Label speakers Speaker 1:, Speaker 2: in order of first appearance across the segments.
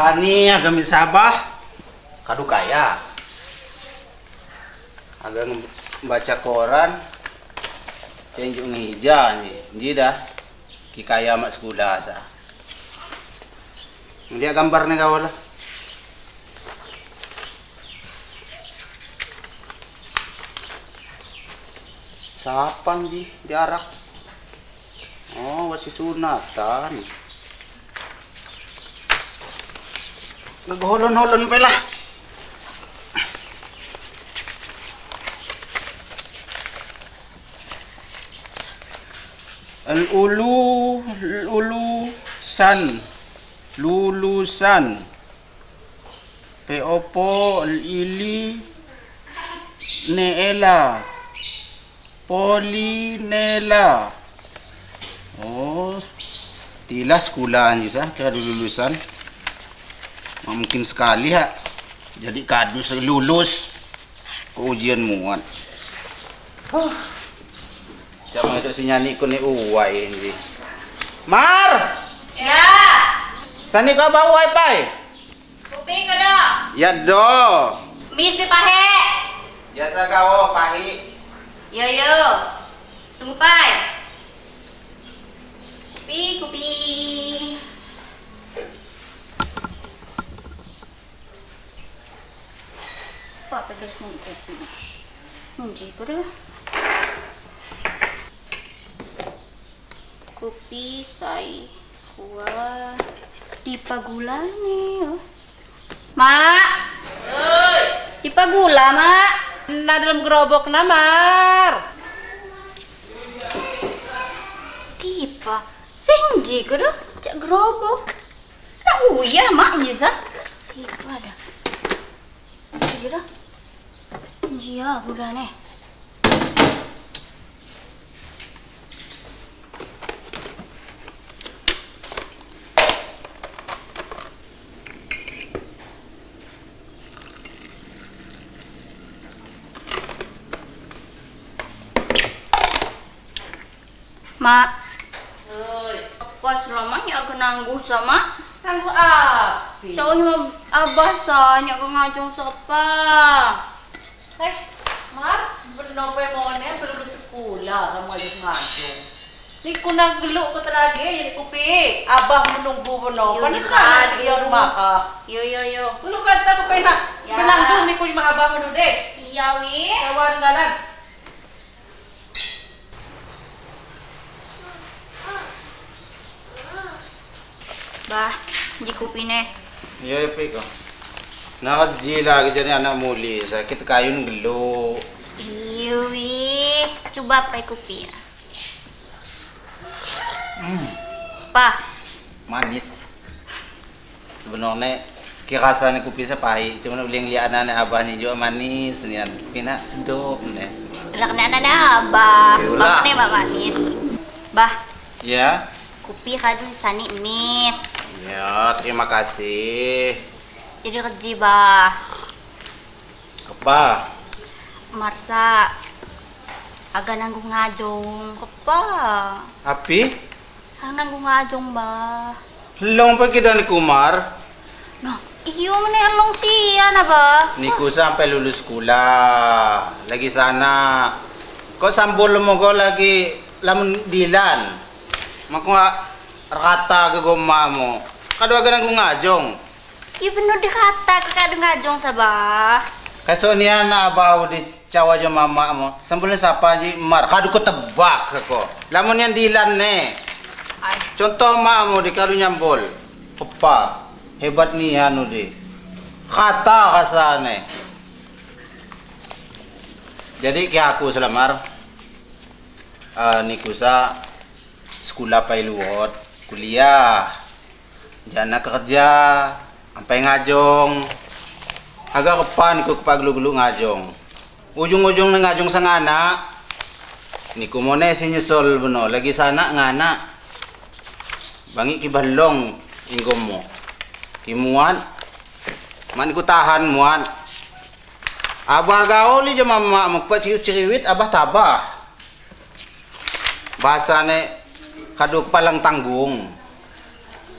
Speaker 1: Kani agak misabah, kadu kaya. Agak baca koran, cenjuk ngija nih, dah. Kikaya mak sekolah sa. Dia gambarnya kawala. Sapang ji diarak. Oh, masih sunatan. Nagholon-holon pala. Lulusan. Peopo ili neela. Polinela. Oh, tila sekolah ni sah kira lulusan. Mungkin sekali ha. Jadi kadu lulus ke ujian muat. Jangan ada si nyanyi ko ni uwai ini. Mar!
Speaker 2: Ya.
Speaker 1: Sani ka ba wifi?
Speaker 2: Kuping ka do.
Speaker 1: Ya do.
Speaker 2: Miss pi pahe.
Speaker 1: Biasa kau pahi.
Speaker 2: Yo. Tunggu pai. Kupi. Apa terus nih kopi? Nunggu pada. Kopi sai kuah di pagula nih. Mak. Oi. Di pagula, Mak.
Speaker 3: Na dalam gerobok na, Mar.
Speaker 2: Kipa. Senji ko do. Cak gerobok. Na uya, Mak, nyisa. Siapa ada? Jira. Jia, gula nih. Mak, pas lamanya aku nangguh sama
Speaker 3: Tangguh api.
Speaker 2: cowoknya abah sanya ke ngajong siapa?
Speaker 3: Mar, benope mone belum sekolah kamu aja ngajong. Ni kuna geluk ko talaga yan kupi. Abah menunggu benope. Kan kan iya rumah ka.
Speaker 2: Yo.
Speaker 3: Ulu kata ko pena.
Speaker 2: Ya.
Speaker 3: Benandung ni ko yung mga abah mo de.
Speaker 2: Iya wi.
Speaker 3: Kawan galan.
Speaker 2: Bah, di kupine.
Speaker 1: Ya piko. Nakajila jadi anak muli sakit kayun gelo.
Speaker 2: Iyo wi. Coba pakai kupi. Pa.
Speaker 1: Manis. Sebenarnya kirasan kopi sa pahit, cuma uling lian anak abahnya juga manis nian. Pina sedap nih.
Speaker 2: Lah kena anak abah.
Speaker 1: Yolah.
Speaker 2: Bakne mbak manis. Bah,
Speaker 1: Ya.
Speaker 2: kupi kadu sani miss.
Speaker 1: Ya, terima kasih.
Speaker 2: Jadi kerja bah.
Speaker 1: Apa?
Speaker 2: Marsa agak nanggung ngajong kepa.
Speaker 1: Api?
Speaker 2: Ang nanggung ngajong ba?
Speaker 1: Long pa kita ni Kumar.
Speaker 2: Nah, iyo mana long siya na ba?
Speaker 1: Niku sampai lulus sekolah. Lagi sana. Kok sambol mo ko lagi lamun dilan. Mako nga rata ke goma mo. Kado aga nang ngajong.
Speaker 2: Iyo bener dikata ke kadu ngajong sa ba?
Speaker 1: Kaso niya na abaw di cawa jo mama mo. Sambulnya sapa ji mar. Kado ko tebak ko. Lamun yan dilan ne.
Speaker 2: Ay,
Speaker 1: Contoh ma mo di kado nyambol. Apa? Hebat nih anu di. Kata kasane. Jadi kaya aku selamar. Niku sa sekolah pa iluot, kuliah. Jana kerja, sampai ngajong. Agak kepan niku kepaglu-glu ngajong. Ujung-ujung na ngajong sang anak. Niku mo na si nyesol beno, lagi sana ngana. Bangi kibalong ingkom mo. Kimuan. Man ko tahan muan. Abah gauli je mama magpaciu-ciwit abah tabah. Bahasane kaduk palang tanggung.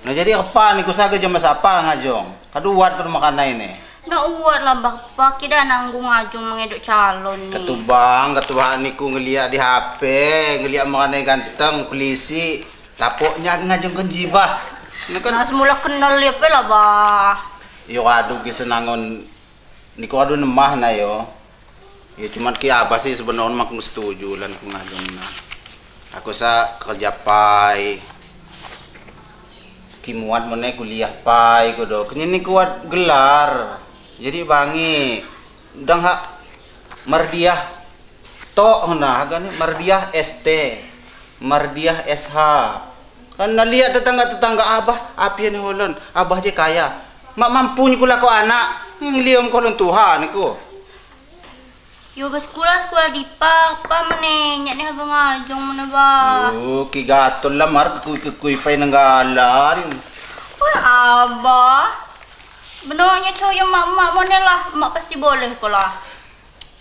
Speaker 1: Nah jadi kapan iku saga jam apa ngajong? Kaduat kan makan ini.
Speaker 2: Nauwat lah bapak kira nanggung ngajung mengeduk calon nih.
Speaker 1: Ketubaan niku ngeliat di HP, ngeliat makannya ganteng, polisi. Tapoknya ngajong kan jiba. Ini kan.
Speaker 2: Nah semula kenal ya lah bah.
Speaker 1: Yo aduh kisenangon niku aduh nemah na yo. Ya cuman ki abah sih sebenarnya mak setuju lan ku ngajong na. Aku sa kerja pai. Kimuat meneh kuliah pai ko do. Kenya ni kuat gelar. Jadi bangi dang hak mardiah tok na hagani mardiah ST, mardiah SH. Kan nalihat tetangga-tetangga abah api ni holon. Abah je kaya. Mak mampu ni kula ko anak. Yang liom ko lon Tuhan niku.
Speaker 2: Yoga sekolah di pa meneh nyak ni hagang ngajong mana bah.
Speaker 1: Ki gatol lah mar kuy pay nanggalan.
Speaker 2: Oh abah. Benarnya coy mak mana lah, mak pasti boleh ko lah.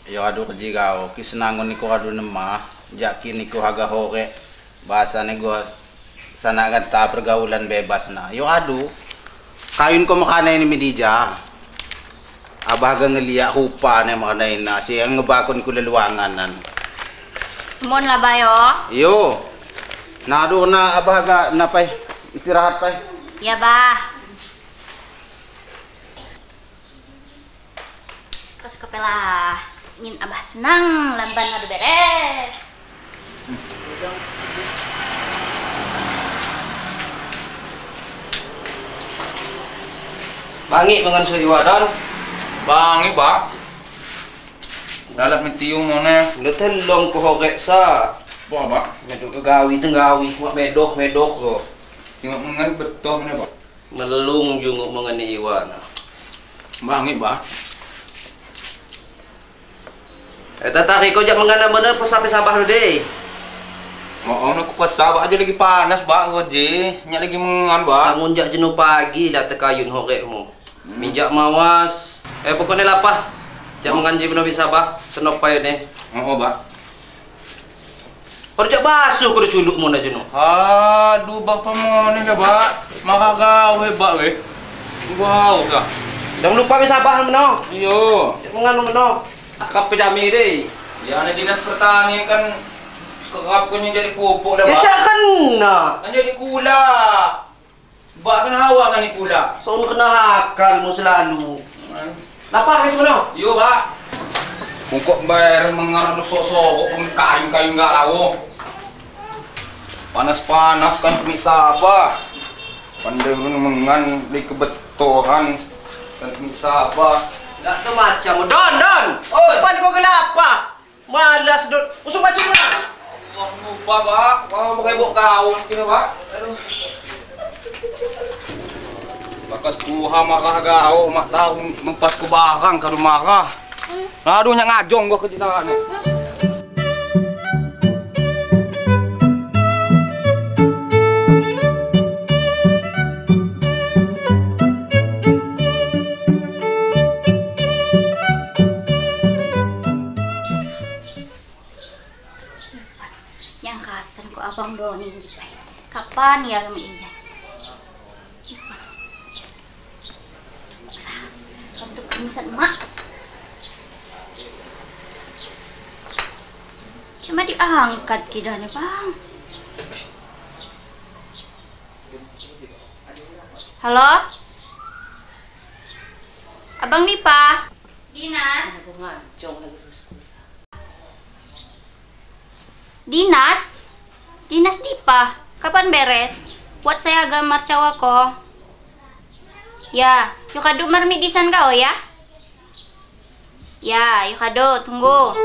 Speaker 1: Yo aduh keji kau, kisenangon niku aduh nemah, jaki niku haga hore. Bahasa nego sana kata pergaulan bebas na. Yo aduh. Kayun ko makana ini midija. Abah haga ngeliat rupa na makana na siya ngebakon ko laluanganan.
Speaker 2: Mon lah bayo.
Speaker 1: Yo. Nado na abah haga napay istirahat pay.
Speaker 2: Ya bah. Terus kepala nyin abah senang lamban ngadu beres.
Speaker 4: Bangi dengan suiwadon.
Speaker 5: Bangi ba? Dalat mentiung mana?
Speaker 4: Letelong ko hogek sa.
Speaker 5: Ba?
Speaker 4: Medok gawi tenggawi kuat medok ko.
Speaker 5: Tengok mengan betul mana ba?
Speaker 4: Melung junguk mengani iwan.
Speaker 5: Bangi ba?
Speaker 4: Tataki ko jak mengana bener pesape sabah lu deh.
Speaker 5: Mau nak pasal aja lagi panas ba ngoje. Nyak lagi mengan ba?
Speaker 4: Sangun jak jenuh pagi lah tekayun hogekmu. Mijak mawas. Pokoknya lapah. Jak menganji bener sabah senop payo deh.
Speaker 5: Oh ba.
Speaker 4: Kerja basuh kudu culuk mo na jenuh.
Speaker 5: Aduh bapak mau ni dah ba? Maka gawe ba we. Wow ka.
Speaker 4: Jangan lupa mi sabah meno.
Speaker 5: Iyo.
Speaker 4: Jak menganu meno. Akap pejami deh.
Speaker 5: Ya ada dinas pertanian kan kerap punya jadi pupuk dah
Speaker 4: Ya
Speaker 5: ba.
Speaker 4: jangan na.
Speaker 5: Kan jadi kula. Ba kan hawa kan ni kula.
Speaker 4: Soalnya kena hakal mo selalu. Lapar ni meno.
Speaker 5: Yo ba. Kok bayar mengarah sok-sok kayu-kayu enggak lawo. Panas-panas kan bisa apa? Pandai mengan di kebetulan kan bisa apa?
Speaker 4: Enggak tu macam don. Oh, pan kau gelapa? Malas don. Usung baju mana?
Speaker 5: Wah, lupa, Pak. Wah, pakai bok gaun kini, Pak. Aduh. Bakas puha marah gao, mak tahu mempas ke barang kalau marah. Aduh, nyak ngajong gua kecintaan ni.
Speaker 2: Yang kasan ko abang Doni kapan ya kami ijay? Untuk kemisan mak. Cuma diangkat kita nih bang. Halo? Abang Dipa? Dinas? Dinas? Dinas Dipa? Kapan beres? Buat saya gambar cawa ko. Ya, yukado marmi disan kau ya? Ya, yukado, tunggu.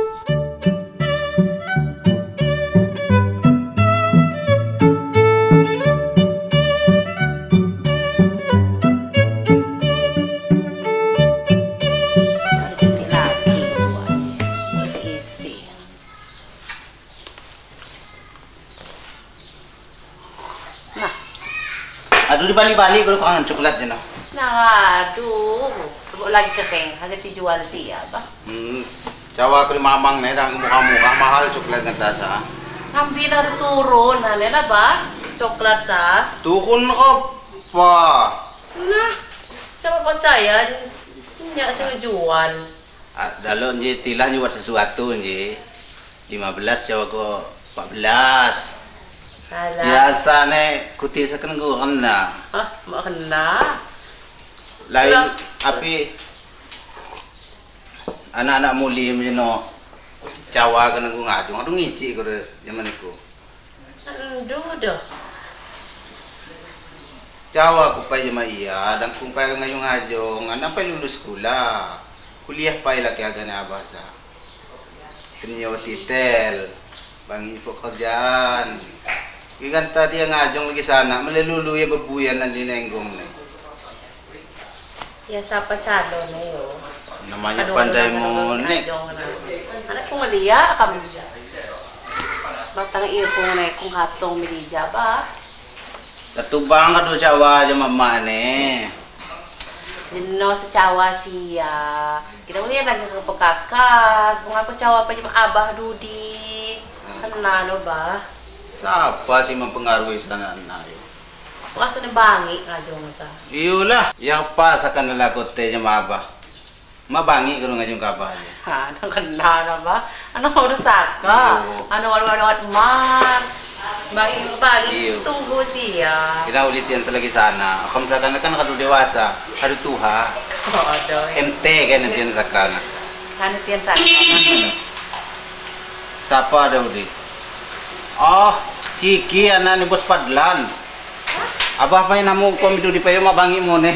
Speaker 1: Aduh di bali-bali kalau kangen coklat ya no.
Speaker 3: Nah, aduh. Lagi keseng, agak dijual siapa?
Speaker 1: Cawa ko ni mamang na dang mukha-mukha mahal coklat ng tasa.
Speaker 3: Hampir na turun, ano na ba? Coklat sa?
Speaker 1: Tukon ko. apa?
Speaker 3: Nah, siapa percaya? Nyak sing jual.
Speaker 1: Dalam je tilah buat sesuatu je. 15 jawab ko 14.
Speaker 3: Alah.
Speaker 1: Biasa nih kuti sekan ko kena.
Speaker 3: Hah, mak kena.
Speaker 1: Lain
Speaker 3: Alah.
Speaker 1: api anak-anak muli menjeno cawa kena ko ngajong. Aduh ngici ko zaman itu.
Speaker 3: Aduh dah.
Speaker 1: Cawa ko pa jama iya dan kung pa ngayong ngajong anak pa lulus sekolah. Kuliah pa laki aga na bahasa. Keniyaw titel. Bangi po kerjaan. Ikan tadi yang ngajong lagi sana meleluluya bebuyan na linenggong na.
Speaker 3: Ya siapa calon na yun?
Speaker 1: Namanya pandai mo nek.
Speaker 3: Anak ko maliya kami. Batang iyo ko na kung hatong milija ba?
Speaker 1: Katubang ka do cawa aja mama ne.
Speaker 3: Dino sa cawa siya. Kita ulit lagi ke pekakas. Kung ako cawa pa yung abah dudi. Ano ba?
Speaker 1: Siapa sih mempengaruhi sana nayo?
Speaker 3: Masa na bangi nga dyan mo sa.
Speaker 1: Iyalah, yang pa sa kanila ko te maba. Mabangi ko nga yung kabah niya.
Speaker 3: Ha, nang kanda na ba? Ano mo saka? Ano at man? Bangi
Speaker 1: Iyo.
Speaker 3: tunggu siya.
Speaker 1: Kinaulit yan sa lagi sana. Kung sa kana kan kadu dewasa, kadu tuha.
Speaker 3: Oo, doy.
Speaker 1: MT kan yan sa kana.
Speaker 3: Ano tiyan sa
Speaker 1: Siapa daw di? Oh, Kiki anak ni Bos Padlan. Abah pa namu komido di payo mabangi mo ne.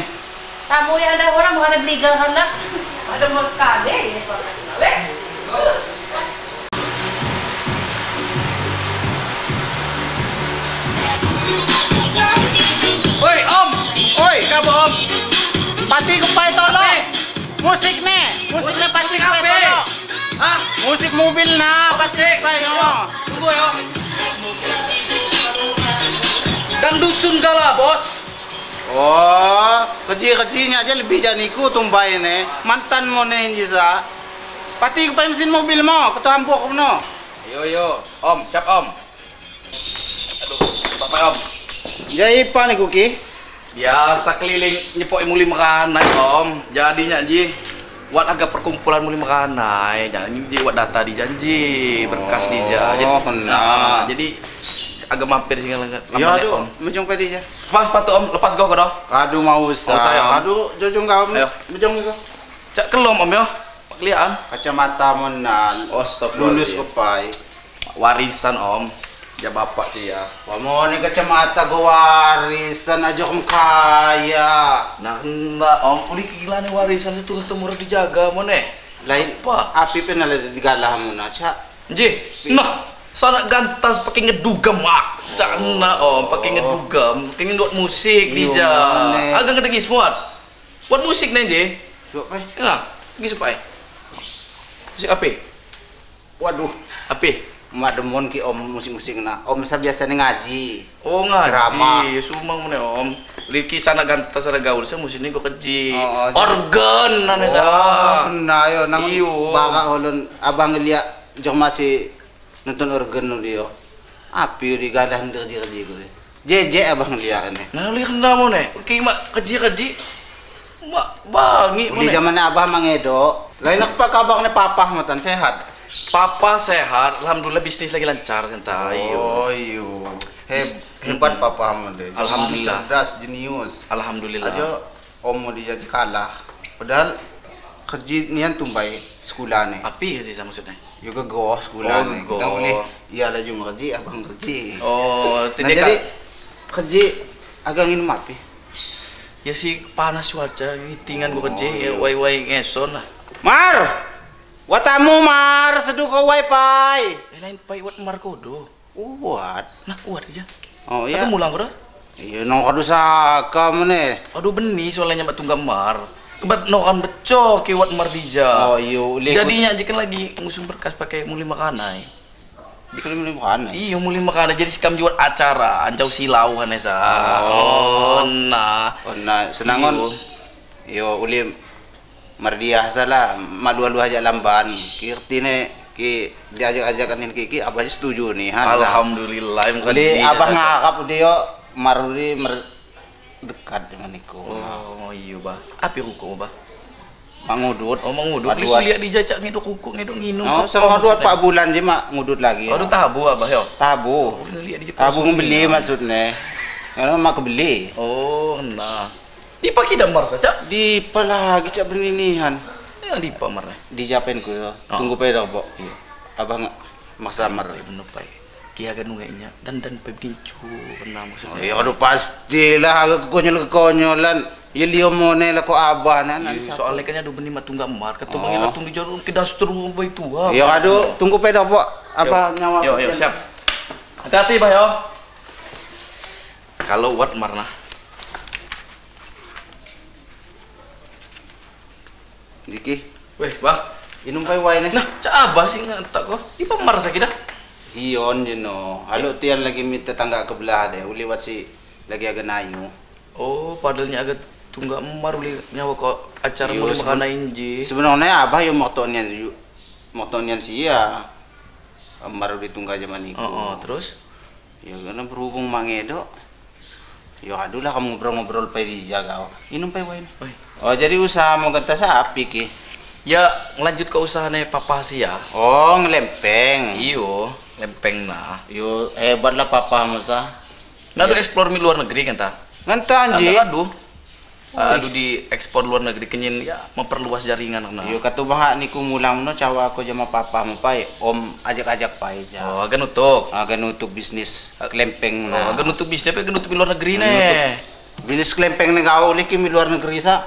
Speaker 3: Tamu ya ada orang bukan legal kan lah. Ada mau sekali ini podcast nawe.
Speaker 1: Oi, Om. Oi, kamu Om. Pati ko pa ito, lo. Musik ne. Musik ne pati ko pa ito, lo.
Speaker 5: Hah?
Speaker 1: Musik mobil na, pati ko pa ito.
Speaker 5: Tunggu ya. Dan dusun gala, Bos.
Speaker 1: Oh, keji-kejinya aja lebih janiku tumbay ne. Mantan mo ne hindi sa. Pati ko pa mesin mobil mo, ketuhan ko no.
Speaker 5: Yo, Om, siap Om. Aduh, Bapak Om.
Speaker 1: Jadi pa ni Kuki?
Speaker 5: Biasa keliling nyepok muli makanai Om. Jadinya ji, buat agak perkumpulan muli makanai. Jangan ini buat data dijanji, berkas dija.
Speaker 1: Oh, kena.
Speaker 5: Jadi agak mampir sih nggak
Speaker 1: Ya aduh, mejong pedi aja.
Speaker 5: Pas sepatu Om, lepas kau doh.
Speaker 1: Aduh mau usah.
Speaker 5: Oh, saya, Om.
Speaker 1: Aduh, jojong kau.
Speaker 5: Ayo.
Speaker 1: Mejong itu.
Speaker 5: Cak kelom Om ya. Kelihatan.
Speaker 1: Kacamata menan.
Speaker 5: Oh, stop
Speaker 1: Lulus kepai.
Speaker 5: Warisan Om. Ya bapak sih ya.
Speaker 1: Kamu ni kacamata warisan aja kamu kaya.
Speaker 5: Nah, enggak Om, uli gila nih warisan itu temurah dijaga mau nih.
Speaker 1: Lain
Speaker 5: Apa?
Speaker 1: api penala digalah mo na cha.
Speaker 5: Ji, nah, sana gantas pakai ngedugam ah. Cana Om, pakai ngedugam, pengen buat musik
Speaker 1: Iyo,
Speaker 5: dija.
Speaker 1: mana?
Speaker 5: Agak ngedegis muat. Buat musik nih Ji.
Speaker 1: Coba pai.
Speaker 5: Nah, gis pai. Musik apa?
Speaker 1: Waduh,
Speaker 5: Apa?
Speaker 1: mak demon ki om musik-musik na. Om sa biasa ni ngaji.
Speaker 5: Oh
Speaker 1: Drama.
Speaker 5: ngaji, sumang mana Om. Liki sana gantas ada gaul saya musik ini kok keji.
Speaker 1: Oh,
Speaker 5: Organ nane sa.
Speaker 1: Nah, yo nang
Speaker 5: Iyo.
Speaker 1: baka holon abang liya jong masih nonton organ no dia. Api di galah ndir-ndir ko. Jeje abang liya ne.
Speaker 5: Nah, lihat kena mau nih. Oke, mak keji. Mak bangi
Speaker 1: Uli
Speaker 5: mana?
Speaker 1: zaman abah mangedo. Lain pa kabang ni papa matan sehat.
Speaker 5: Papa sehat, alhamdulillah bisnis lagi lancar kan tayo.
Speaker 1: Oh iyo. Hebat papa mo deh.
Speaker 5: Alhamdulillah.
Speaker 1: Cerdas, jenius.
Speaker 5: Alhamdulillah.
Speaker 1: Aja om mo dia kalah. Padahal kerja niyan tumbay sekolah ni.
Speaker 5: Api sih sama maksudnya.
Speaker 1: Juga goh sekolah
Speaker 5: Oh,
Speaker 1: ni.
Speaker 5: goh.
Speaker 1: Kita boleh iya lah jung kerja, abang kerja.
Speaker 5: Oh,
Speaker 1: Nah, jadi kerja agak minum api.
Speaker 5: ya sih panas cuaca, hitingan gua kerja, ya wai ngeson lah.
Speaker 1: Mar! Watamu Mar, seduh ko wifi.
Speaker 5: Lain pai wat markodo.
Speaker 1: Uwat.
Speaker 5: Nah, kuat aja.
Speaker 1: Oh
Speaker 5: Iya.
Speaker 1: iya.
Speaker 5: Mulang bro.
Speaker 1: Iya nong kadu saka meneh.
Speaker 5: Aduh beni soalnya mbak tunggang mar. Kebat nokan beco kiwat mardija.
Speaker 1: Oh iya, uli.
Speaker 5: Jadinya aja kan lagi ngusung berkas pakai muli makanai.
Speaker 1: di kalau minum bukan.
Speaker 5: Iya muli makanai jadi sikam jual acara ancau silau kan esa.
Speaker 1: Oh.
Speaker 5: Nah.
Speaker 1: Oh nah, senangon. Yo uli mardiah salah, madu-adu aja lamban. Kirtine ki diajak-ajakan ini kiki abah setuju nih.
Speaker 5: Alhamdulillah.
Speaker 1: Uli abah ngakap dia marudi dekat dengan iku.
Speaker 5: Oh iya bah. Apa ruko bah?
Speaker 1: Mak ngudut.
Speaker 5: Oh mau ngudut.
Speaker 1: Paduan.
Speaker 5: Lihat dijajak ngiduk ruko ngiduk nginum.
Speaker 1: Oh, selama 4 bulan je mak ngudut lagi.
Speaker 5: Oh, tabu abah yo.
Speaker 1: Tabu.
Speaker 5: Lihat dijajak.
Speaker 1: Tabu membeli maksudnya. Karena mak kebeli.
Speaker 5: Oh, nah. Dipakai damar saja.
Speaker 1: Di lagi cak berninihan.
Speaker 5: Ya di pamar.
Speaker 1: Di Japan ku yo.
Speaker 5: Oh.
Speaker 1: Tunggu pada Bok. Abang maksa mar.
Speaker 5: Bener pai. Kia kan nungainya dan pebincu pernah maksudnya.
Speaker 1: Ya aduh pastilah agak kekonyolan. Ya liyo mo ne ko abah na.
Speaker 5: Iya, soalnya kan ada benih matungga mar. Kata bang latung di jarum ke dastur bayi tua.
Speaker 1: Ya aduh tunggu pada Bok. Apa nyawa.
Speaker 5: Yo siap. Hati-hati bah yo. Kalau wat marna.
Speaker 1: Diki.
Speaker 5: Weh, bah.
Speaker 1: Inum pai wai ne.
Speaker 5: Nah, cak abah sih ngantak kok. Di pamar sakit dah.
Speaker 1: Iyon jeno. Halo tian lagi minta tangga ke belah deh. Uli wat si lagi agak nayu.
Speaker 5: Oh, padahalnya agak tunggak emar uli nyawa kok acara
Speaker 1: Yo,
Speaker 5: mau makan inji.
Speaker 1: Sebenarnya abah yo moktonian sih ya. Emar uli tungga zaman iku.
Speaker 5: Terus?
Speaker 1: Ya karena berhubung mangedo. Yo aduh lah kamu ngobrol-ngobrol pai dijaga. Inum pai wai. Oh, jadi usaha mau genta sapi ki.
Speaker 5: Ya, ngelanjut ke usahanya papa sih ya.
Speaker 1: Oh, ngelempeng.
Speaker 5: Iyo, lempeng nah.
Speaker 1: Yo hebat lah papa masa.
Speaker 5: Nggak ada explore mi luar negeri kan ta?
Speaker 1: Nganta anji.
Speaker 5: Aduh di ekspor luar negeri kenyin ya memperluas jaringan nah.
Speaker 1: Yo katu bang niku mulang no cawa aku jama papa mo pai. Om ajak-ajak pai ja.
Speaker 5: Oh, agak nutuk.
Speaker 1: Agak nutuk bisnis kelempeng na.
Speaker 5: Oh, agak nutuk bisnis tapi agak nutuk di luar negeri nih.
Speaker 1: Bisnis kelempeng nih kau lagi mi luar negeri sa.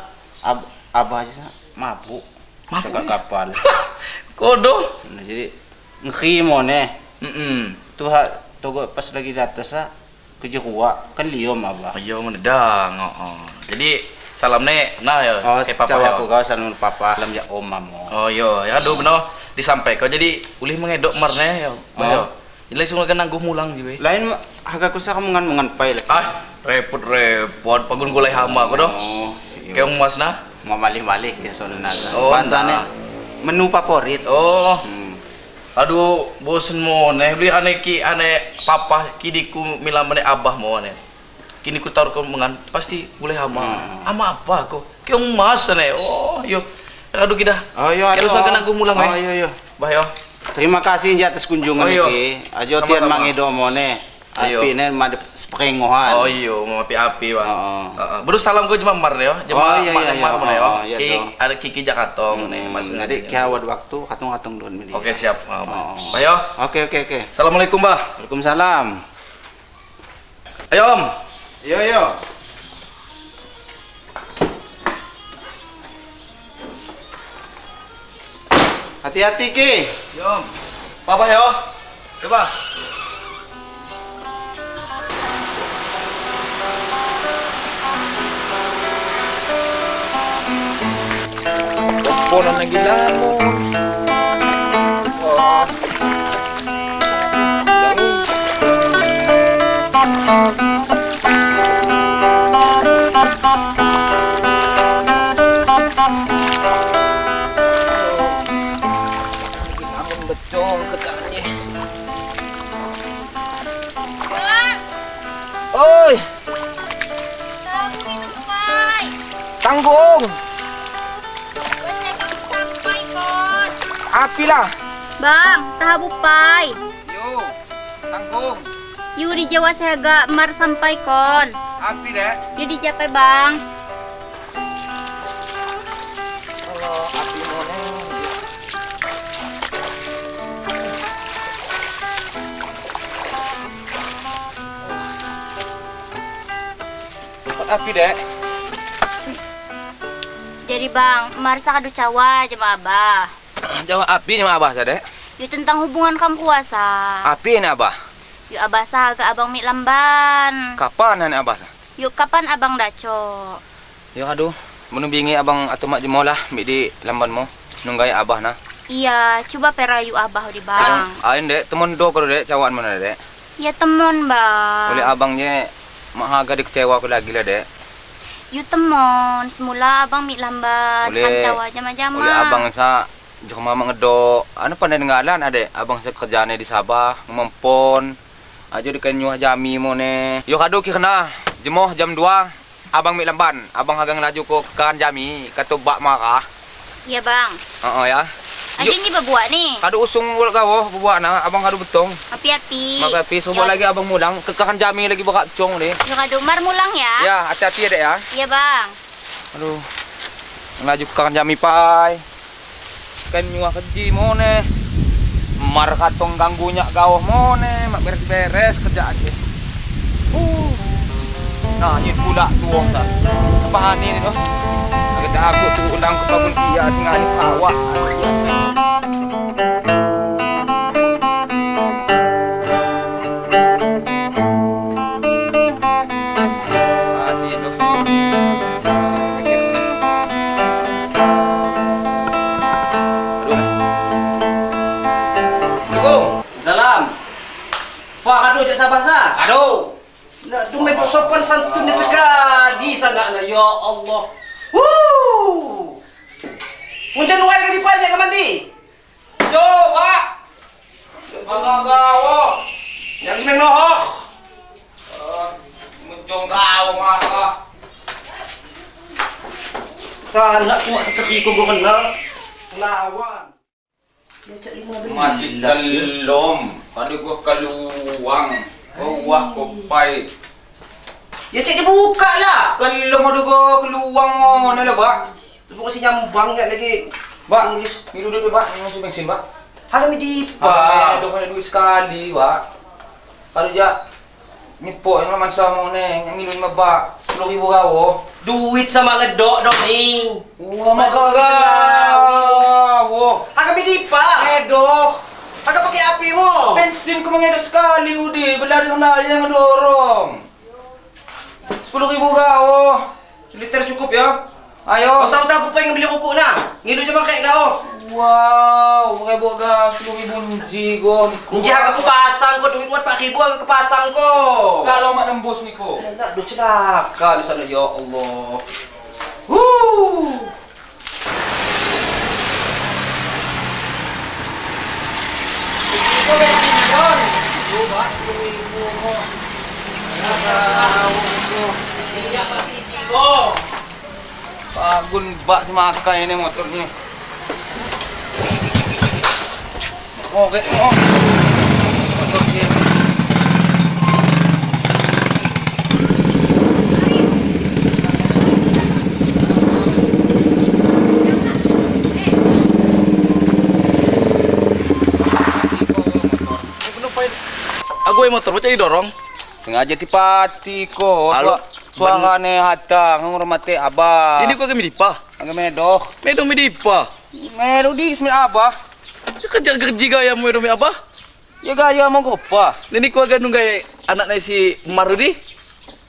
Speaker 1: Abah aja sa mabuk.
Speaker 5: Mabuk
Speaker 1: kapal.
Speaker 5: Kodo.
Speaker 1: Nah, jadi ngkimo nih. Tuh togo pas lagi di atas sa kerja kuat kan liom abah.
Speaker 5: Ayo menedang. Jadi salam nih, nah ya.
Speaker 1: Oh,
Speaker 5: kayak papa
Speaker 1: cawa
Speaker 5: ya.
Speaker 1: aku kau sanun papa lam ya om mamo.
Speaker 5: Oh yo, ya aduh bener disampaikan. Jadi ulih mengedok marne ya. Bayo. Jadi langsung akan nangguh mulang jiwe.
Speaker 1: Lain agak kusah kamu ngan pai lah.
Speaker 5: Ah, repot pagun golai hama ko do.
Speaker 1: Oh,
Speaker 5: Kayak mas nah.
Speaker 1: mau malih-malih ya soalnya naga.
Speaker 5: Oh,
Speaker 1: Bahasanya menu favorit.
Speaker 5: Oh. Aduh, bosen mo nih. Beli ane papa kidiku mila mane abah mo ane. Kini ku taruh ke mengan pasti boleh hama. Hama apa kok? Kayak mas ane. Oh, yo. Aduh kita.
Speaker 1: Oh iya.
Speaker 5: Kalau soalnya aku mulang
Speaker 1: Oh iya.
Speaker 5: Bah yo.
Speaker 1: Terima kasih atas kunjungan iki. Ajo tian mangido mo ne. Api ne mad sprengohan.
Speaker 5: Oh iya, mau api-api bang. Baru salam gue cuma mar yo. Cuma mar mana yo. Ada Kiki Jakarta nih mas.
Speaker 1: Nanti kiawat waktu katung-katung don mili.
Speaker 5: Oke siap. Bah yo.
Speaker 1: Oke.
Speaker 5: Assalamualaikum bah.
Speaker 1: Waalaikumsalam.
Speaker 5: Ayo om.
Speaker 1: Yo. Hati-hati ki.
Speaker 5: Yo. Papa yo. Coba.
Speaker 6: Pola lagi lamu. Betul katanya. Oi,
Speaker 2: Kamu minum pai.
Speaker 6: tanggung.
Speaker 2: Sampai kon.
Speaker 6: Api lah.
Speaker 2: Bang, tahabu pai.
Speaker 6: Yo, tanggung.
Speaker 2: Yu di Jawa Sehaga mar sampai kon.
Speaker 6: Api deh.
Speaker 2: Yu di Japai bang.
Speaker 6: Kalau api mana? Api deh.
Speaker 2: Jadi bang, mar sakadu cawa jema abah.
Speaker 6: Jawab api nih abah sadek.
Speaker 2: Yu tentang hubungan kamu kuasa.
Speaker 6: Api nih abah.
Speaker 2: Yu abah sahaga abang mik lamban.
Speaker 6: Kapan nih abah?
Speaker 2: Yu kapan abang daco?
Speaker 6: Ya aduh, menubingi abang atau mak jemo lah di lamban mo. Nunggai abah nah.
Speaker 2: Iya, coba perayu abah di bang.
Speaker 6: Ain dek, temen do kalau dek cawan mana dek.
Speaker 2: Ya temon bang.
Speaker 6: Oleh abangnya mahaga dikecewa aku lagi lah dek.
Speaker 2: Yu temon, semula abang mik lamban.
Speaker 6: Oleh-
Speaker 2: Kan cawa jama-jama.
Speaker 6: Oleh abang sa jok mama ngedok. Ano pandai ngalan ade abang sa kerjaannya di Sabah ngempon. Ajo di kanyuh jami mo ne. Yo kado ki kena. Jemoh jam 2 abang mi lamban, abang hagang laju ko kan jami, katubak maka.
Speaker 2: Iya bang.
Speaker 6: Oo ya.
Speaker 2: Aja ni babuat ni.
Speaker 6: Kado usung wala gawo, bubuak na, abang kado betong.
Speaker 2: Api-api.
Speaker 6: Magapi, subo lagi abang mulang, kekakan jami lagi baka cong ni.
Speaker 2: Yung kadumar mo lang ya.
Speaker 6: Ya, hati-hati ya dek ya.
Speaker 2: Iya bang.
Speaker 6: Aduh. Laju kekakan jami pai. Kan nyuah keji mo ne. Mar katong ganggunya gawah mo ne, mak beres-beres kerjaan dia. Nah, nyit pula tuong tak. Kepahani ni tu. Kita aku tu undang ke pagul kia singani awak. Mati tu. Aduh. Assalamualaikum.
Speaker 1: Salam. Pak aduh jak sabar sah.
Speaker 6: Aduh.
Speaker 1: Nak tumai duk sopan santun ni sekali sana nak ya Allah. Hujan wai ke dipanjang ke mandi?
Speaker 6: Yo, Pak. Agak-agak.
Speaker 1: Yang semeng nohok.
Speaker 6: Mencong kau mah.
Speaker 1: Kana cuma teki ko kena lawan. Dia cak 15
Speaker 6: Masih kelom. Pada gua keluang. Wah kau pai.
Speaker 1: Ya cak dibuka lah.
Speaker 6: Kelom ada gua keluang mana lah, Pak?
Speaker 1: Tu kasi nyambang ya lagi.
Speaker 6: Pak, minum dulu, Pak. Minum bensin, Pak.
Speaker 1: Harga mi dipa.
Speaker 6: Pak, ada banyak duit sekali, Pak. Kalau jak nipo yang man sama neng, yang ngiluin mah, Pak. 10.000 gawo.
Speaker 1: Duit sama ngedok dong ni.
Speaker 6: Wah, maka gawo.
Speaker 1: Harga mi dipa.
Speaker 6: Edok.
Speaker 1: Harga pakai api mo.
Speaker 6: Bensin ku mengedok sekali, Udi. Berlari aja yang ngedorong. 10.000 gawo.
Speaker 1: Seliter cukup ya.
Speaker 6: Ayo.
Speaker 1: Kau tahu-tahu apa yang beli rokok nah? Ngilu je pakai kau.
Speaker 6: Wow, rebok ga 10.000 nji go niku.
Speaker 1: Nji harga ku pasang kau duit buat 4.000 harga ke pasang kau.
Speaker 6: Kalau mak nembus niku.
Speaker 1: Nak do celaka di sana ya Allah. Kau bensin kan?
Speaker 6: Coba 10.000 kok.
Speaker 1: Minyak mati isi kau.
Speaker 6: Bagun bak semakai ini motornya. Oke, oh. Motornya.
Speaker 5: Aku yang motor macam didorong.
Speaker 6: Sengaja tipati kok.
Speaker 5: Halo,
Speaker 6: Suarane hata ngurmati abah.
Speaker 5: Ini kau kami dipa.
Speaker 6: Agak medoh.
Speaker 5: Medo mi dipa.
Speaker 6: Medoh di sini abah.
Speaker 5: Kerja gaya mu medo mi apa?
Speaker 6: Ya gaya mau gopa.
Speaker 5: Ini kau agak nunggai anak si Marudi.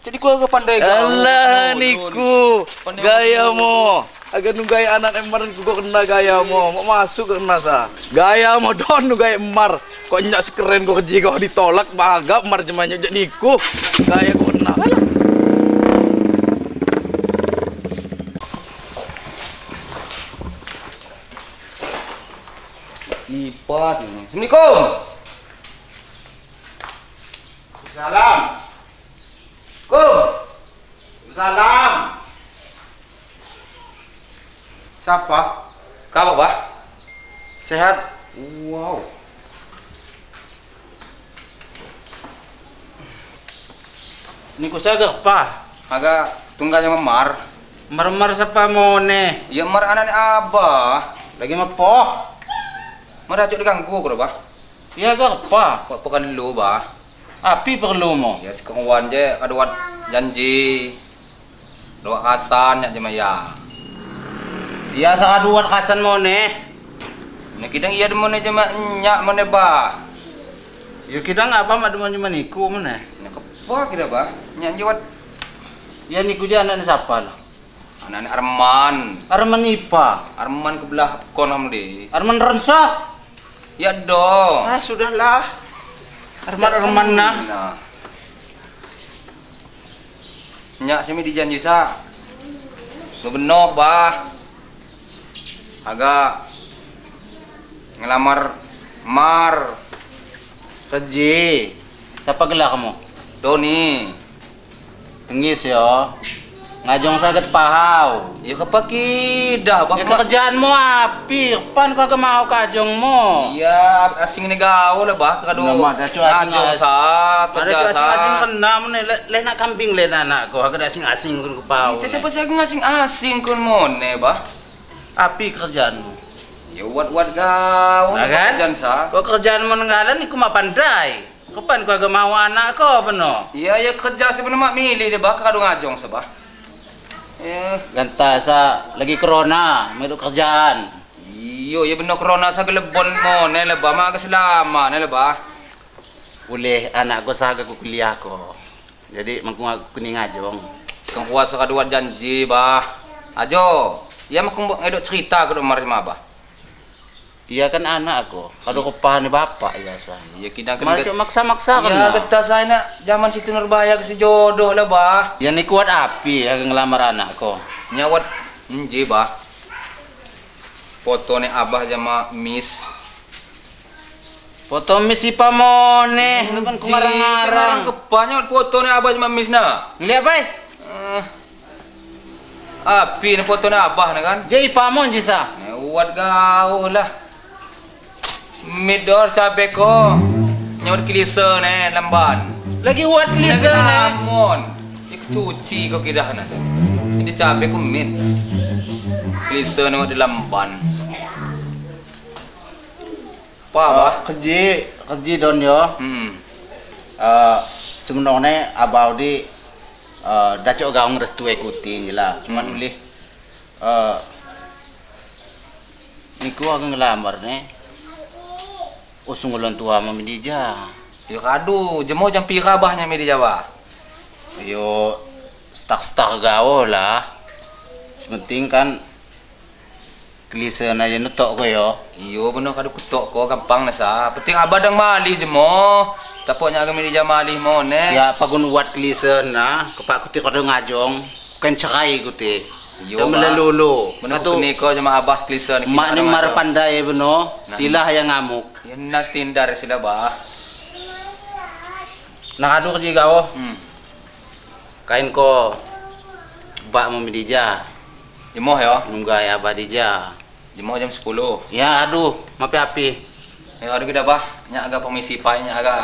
Speaker 6: Jadi kau agak pandai
Speaker 5: Alah niku gaya mo. Agak nunggai anak Emar ku kena gaya mo. Mau masuk kena sa. Gaya mo don nunggai Emar. Kok nyak sekeren kau kerja kau ditolak bagap Emar jemanya jadi niku. Gaya kau kena. Alah.
Speaker 6: Lipat ini. Assalamualaikum.
Speaker 1: Salam. Salam. Siapa?
Speaker 6: Kau apa?
Speaker 1: Sehat?
Speaker 6: Wow.
Speaker 1: Ni ku sagak pa.
Speaker 6: Agak tunggalnya memar.
Speaker 1: Mar-mar sa pa mo ne.
Speaker 6: Ya mar anak abah.
Speaker 1: Lagi mapo.
Speaker 6: Meracuk diganggu ko ba?
Speaker 1: Ya gak pa.
Speaker 6: Pekan lu ba?
Speaker 1: Api perlu mo.
Speaker 6: Ya sekenguan je kaduat janji. Doa kasan ya jemaya.
Speaker 1: Ya sa kaduan kasan mo ne.
Speaker 6: Nakidang iya demo ne jema nyak mo ne ba?
Speaker 1: Yo kita ngapa maduman cuma niku mo ne.
Speaker 6: Nakapa kira ba? Nyak jiwat.
Speaker 1: Ya niku dia anak siapa lah?
Speaker 6: Anak Arman.
Speaker 1: Arman Ipa.
Speaker 6: Arman ke belah konom di.
Speaker 1: Arman Rensa.
Speaker 6: Ya dong.
Speaker 1: Ah sudahlah. Arman nah.
Speaker 6: Nyak semi dijanji sa. Subenoh bah. Agak ngelamar Mar.
Speaker 1: Kaji. Siapa gelak kamu?
Speaker 6: Doni.
Speaker 1: Tengis ya. ngajong saged pahau.
Speaker 6: Ya kepaki dah
Speaker 1: Ya kerjaanmu api, pan kau mau kajong mo.
Speaker 6: Iya, asing ni gaul lah bah kado.
Speaker 1: Nama ada cu asing
Speaker 6: kerja
Speaker 1: ada
Speaker 6: sa.
Speaker 1: asing kena nih, leh nak kambing leh anak kau, ada asing kun kepau.
Speaker 6: Siapa sih asing kun mone bah?
Speaker 1: Api kerjaanmu.
Speaker 6: Ya wat gaul.
Speaker 1: Nah, kan?
Speaker 6: Kerjaan sa.
Speaker 1: Kau kerjaan menenggalan ni kau mah pandai. Kapan kau agak mau anak kau beno?
Speaker 6: Iya ya kerja sebenarnya mak milih deh bah kado ngajong sa bah.
Speaker 1: Ganta sa lagi corona, medok kerjaan.
Speaker 6: Iyo ya benar corona sa gelebon mone lah bah mak selama ne lah bah.
Speaker 1: Boleh anak kau sahaga ku kuliah ko. Jadi mangku kuning ngajong.
Speaker 6: Kang puasa kadua janji bah. Ajo, ya mak ngedok cerita kado mari mah bah.
Speaker 1: Iya kan anak aku, kalau kepahan ni bapak biasa.
Speaker 6: Iya kita
Speaker 1: Malah cuma maksa-maksa kan.
Speaker 6: Ya kita saya nak zaman situ Nurbaya ke si jodoh lah bah.
Speaker 1: Ya ni kuat api yang ngelamar anakku.
Speaker 6: Nyawat nje bah. Foto ni abah sama miss.
Speaker 1: Foto misi pamone, lu kan kumarang-arang.
Speaker 6: Kepanya foto ni abah sama miss na.
Speaker 1: Ngeliat bay?
Speaker 6: Api ni foto ni abah na kan.
Speaker 1: Jadi pamon jisa.
Speaker 6: Nyawat gaul lah. Midor cabe ko. Nyawat kilisa ni lamban.
Speaker 1: Lagi buat lisa na.
Speaker 6: Lamon. Ik cuci ko kidah na. Ini cabe ko min. Kilisa ni di lamban. Apa bah?
Speaker 1: Kerji don yo. Sebenarnya abau di dacok gaung restu ikuti lah. Cuman boleh niku akan ngelamar nih. Usung ulang tua memidija.
Speaker 6: Yo kadu, jemo jam pira bahnya media Jawa.
Speaker 1: Yo stak gaul lah. Sementing kan klise na yan nutok ko yo.
Speaker 6: Iyo bener kadu kutok ko gampang na sa. Penting abah dang malih jemo. Tapoknya agak media malih mo ne.
Speaker 1: Ya pagun wat klise na, kepak kuti kado ngajong, kan cerai kuti.
Speaker 6: Iyo
Speaker 1: melelulu.
Speaker 6: Bener kuni ko jama abah klise ni.
Speaker 1: Mak ni mar pandai beno, tilah yang ngamuk.
Speaker 6: Yan na standar sila ba.
Speaker 1: Nakadu kerja kau. Kain ko bak memidija.
Speaker 6: Jemo yo.
Speaker 1: Nunggay abah dija.
Speaker 6: Jemo jam 10.
Speaker 1: Ya aduh, mapi-api.
Speaker 6: Ya kadu kita bah, nya agak pemisi pai nya agak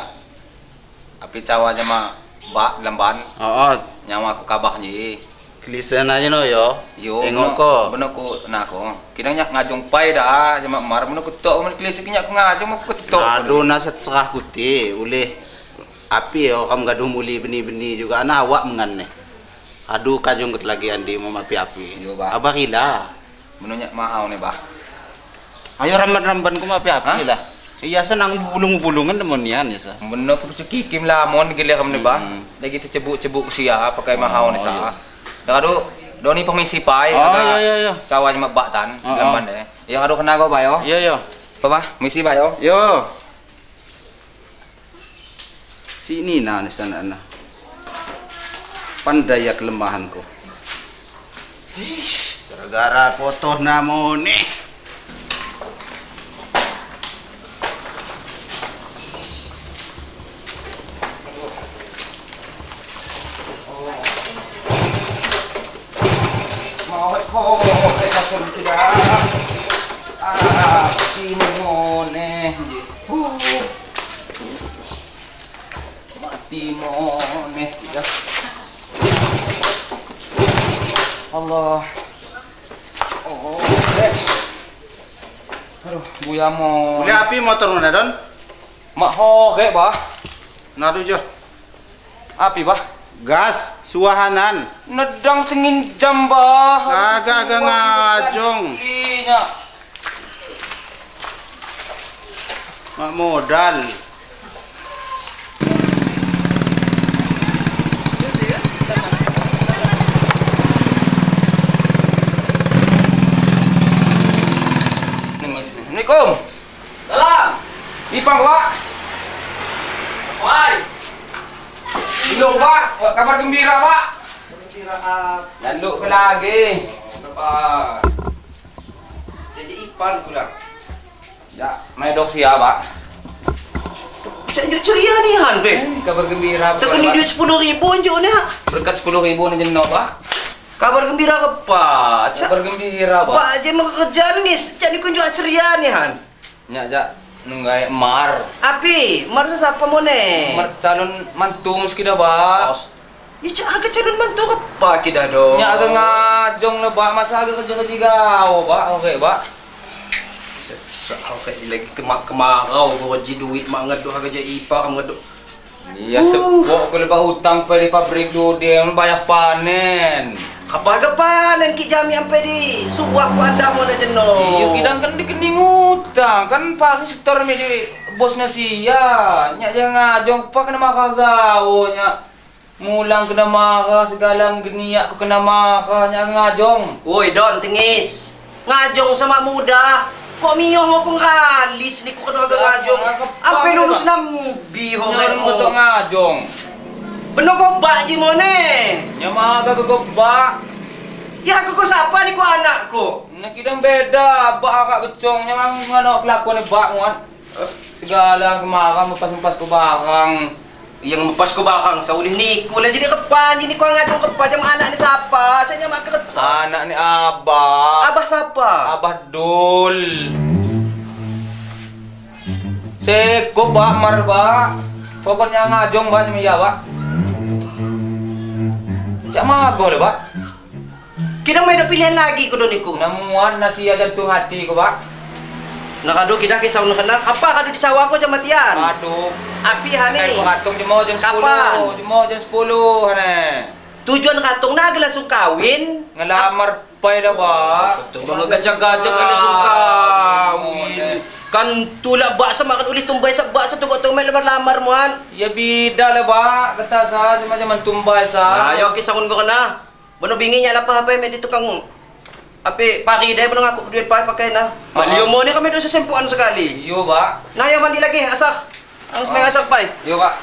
Speaker 6: api cawa jama bak lamban.
Speaker 1: Oo,
Speaker 6: Nyawa aku kabah ji.
Speaker 1: klise na yun yo.
Speaker 6: Yo,
Speaker 1: Tengok ko.
Speaker 6: Bener ko na ko. Kinang nyak ngajong pai dah, jama mar bener ko tok man klise kinyak ko ngajong mo ko tok.
Speaker 1: Aduh nasa serah kuti, boleh api yo kamu gaduh muli beni-beni juga anak awak mengan nih. Aduh kajong ket lagi andi mau api-api.
Speaker 6: Yo, Bah.
Speaker 1: Abah gila.
Speaker 6: Bener nyak mahau nih bah.
Speaker 1: Ayo ramban-ramban ku api-api lah. Iya senang bulung-bulungan demonian ya sa.
Speaker 6: Bener ko pasti kikim lamon gile kam nih bah. Lagi tercebuk-cebuk sia pakai mahau nih sa. Dah kado doni pemisi pai
Speaker 1: Oh iya.
Speaker 6: cawa jama baktan lamban deh. Ya kado kena go bayo.
Speaker 1: Iya.
Speaker 6: Apa bah? Misi bayo.
Speaker 1: Yo. Sini na sana na. Pandai ya kelemahanku. Gara-gara foto namo nih.
Speaker 6: Mau kita tidak. Ini mone. Mati mone tidak. Allah. Oh, aduh, buya mo.
Speaker 1: Boleh api motor mana don?
Speaker 6: Mak hoge bah.
Speaker 1: Nadu jo.
Speaker 6: Api bah.
Speaker 1: Gas, suahanan.
Speaker 6: Nedang tingin jam bah.
Speaker 1: Agak ngajong.
Speaker 6: Ginya.
Speaker 1: Mak modal.
Speaker 6: Assalamualaikum. Salam. Ipang Pak. Woi. Dulu Pak, kabar gembira Pak. Gembira lalu ke lagi. Kenapa? Jadi Ipan pula. Ya, medok sia Pak.
Speaker 4: Cak ceria ni Han be.
Speaker 6: Kabar gembira.
Speaker 4: Tak kena duit 10,000 anjuk ni ha.
Speaker 6: Berkat 10,000 ni jenok Pak.
Speaker 4: Kabar gembira ke Pak.
Speaker 6: Kabar gembira, Pak.
Speaker 4: Pak aja mau kerjaan nih, jadi kunjuk ceria nih Han.
Speaker 6: Nya ja nunggai mar.
Speaker 4: Api, mar siapa mau nih?
Speaker 6: Mar calon mantu meski dah, Pak.
Speaker 4: Ya cak agak calon mantu ke Pak kita dong.
Speaker 6: Nya agak ngajong lah, Pak. Masa agak kerja gau, Pak. Oke, Pak.
Speaker 4: Oke, lagi kemarau gua gaji duit mak ngeduk harga IPA kamu ngeduk.
Speaker 6: Iya sepok kalau lepas hutang pada pabrik dulu dia banyak panen.
Speaker 4: Kapan panen ki jami sampai di subuh ku ada mau jenuh.
Speaker 6: Iya kidang kan dikening hutang kan Pak setor me di bosnya sia. Nya jangan ngajong Pak kena maka gao nya. Mulang kena maka segala geniak ku kena maka nya ngajong.
Speaker 4: Woi Don tingis. Ngajong sama muda. Kok miyong mo kong kalis ni ko kadang ngajong. Ampe lulus nambi ho
Speaker 6: Nya betok ngajong.
Speaker 4: Beno ko ba ji mo ne?
Speaker 6: Nya maga ko ba.
Speaker 4: Ya aku ko sapa ni ko anak ko.
Speaker 6: Nah kidang beda ba akak becong nya mang ngono kelakuan ba muan. Segala kemaka mepas-mepas ko barang.
Speaker 4: Yang mepas ko bakang sa ulih ni ko lah jadi kepan ni ko ngajong kepan jam anak ni sapa? Saya mak ket.
Speaker 6: Anak ni Abah.
Speaker 4: Abah sapa?
Speaker 6: Abah Dul. Seko Pak Mar Pak. Pokoknya ngajong Pak sama ya Pak. Cak mago le Pak.
Speaker 4: Kita may ada pilihan lagi ko doon ko.
Speaker 6: Namuan nasi jantung hati ko Pak.
Speaker 4: Nakado kita kisah nak kenal apa kado di cawa ko jam matian.
Speaker 6: Aduh.
Speaker 4: Api hani.
Speaker 6: Kayak katong jemo jam 10.
Speaker 4: Kapan?
Speaker 6: Jemo jam 10 hane.
Speaker 4: Tujuan katong na gala sukawin.
Speaker 6: Ngelamar pa ila Pak.
Speaker 4: Mga gajag-gajag gala sukawin. Kan tulak baksa makan ulit tumbay sa baksa tugo tong may lamar-lamar mo han.
Speaker 6: Ya bida le Pak. Kata sa jaman tumbay sa.
Speaker 4: Ayaw kisahon ko kana. Bono bingi nya la pa hapay may dito kang api paki day bono ngako duit pa pakai na. Maliyo mo ni kami do sa sempuan sekali.
Speaker 6: Iyo Pak.
Speaker 4: Nayo mandi lagi asak. Ang may asak pay.
Speaker 6: Iyo Pak.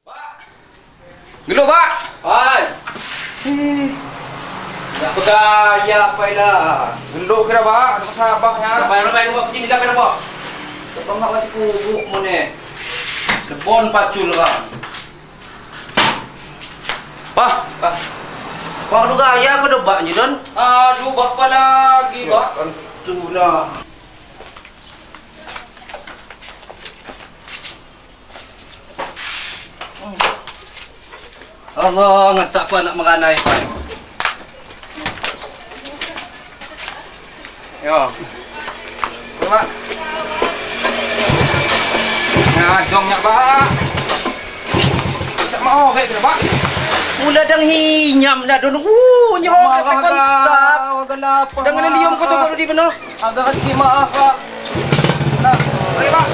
Speaker 6: Pak. Gelo Pak.
Speaker 4: Ay. Ya pagaya pay la.
Speaker 6: Gelo kira Pak. Ano sabaknya?
Speaker 4: Pay mo kini la po. Kapag makasi kubo mo ne. Lebon pacul ka.
Speaker 6: Pak.
Speaker 4: Wah, aduh gaya aku debak ni Don.
Speaker 6: Aduh, Bapak lagi, Pak.
Speaker 4: Kan itulah. Allah, ngatak pa nak menganai pa.
Speaker 6: Yo. Pak. Ngajongnya, Pak. Cak mau kayak gitu, Pak.
Speaker 4: Mula dang hinyam na Don. Nyawa ka kontak. Dengan liyom ko to di beno.
Speaker 6: Agak kecil maaf, Pak. Nah, ayo, Pak.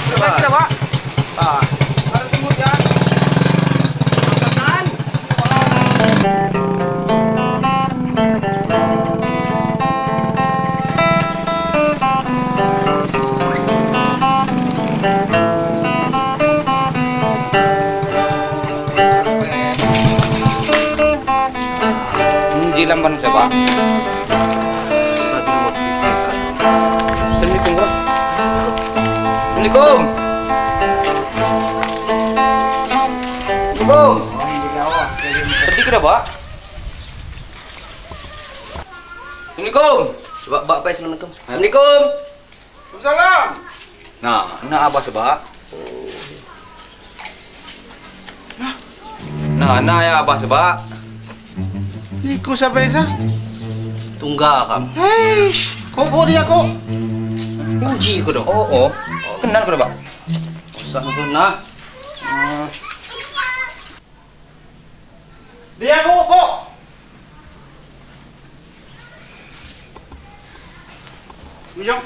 Speaker 6: Kita, Pak. Pak. Harus tunggu ya.
Speaker 4: Makan.
Speaker 6: Jilam ban siapa? Assalamualaikum, Pak. Assalamualaikum. Assalamualaikum. Tadi kira, Pak? Assalamualaikum.
Speaker 4: Coba Pak Pai Assalamualaikum. Assalamualaikum.
Speaker 1: Waalaikumsalam.
Speaker 6: Nah apa sih, Pak? Nah ya apa sih, Pak?
Speaker 1: Iku siapa isa?
Speaker 4: Tunggal kam.
Speaker 1: Hei, kok dia kok?
Speaker 4: Uji ko do.
Speaker 6: Oh. Kenal kira, Pak?
Speaker 4: Usah na.
Speaker 1: Dia kok? Bujang.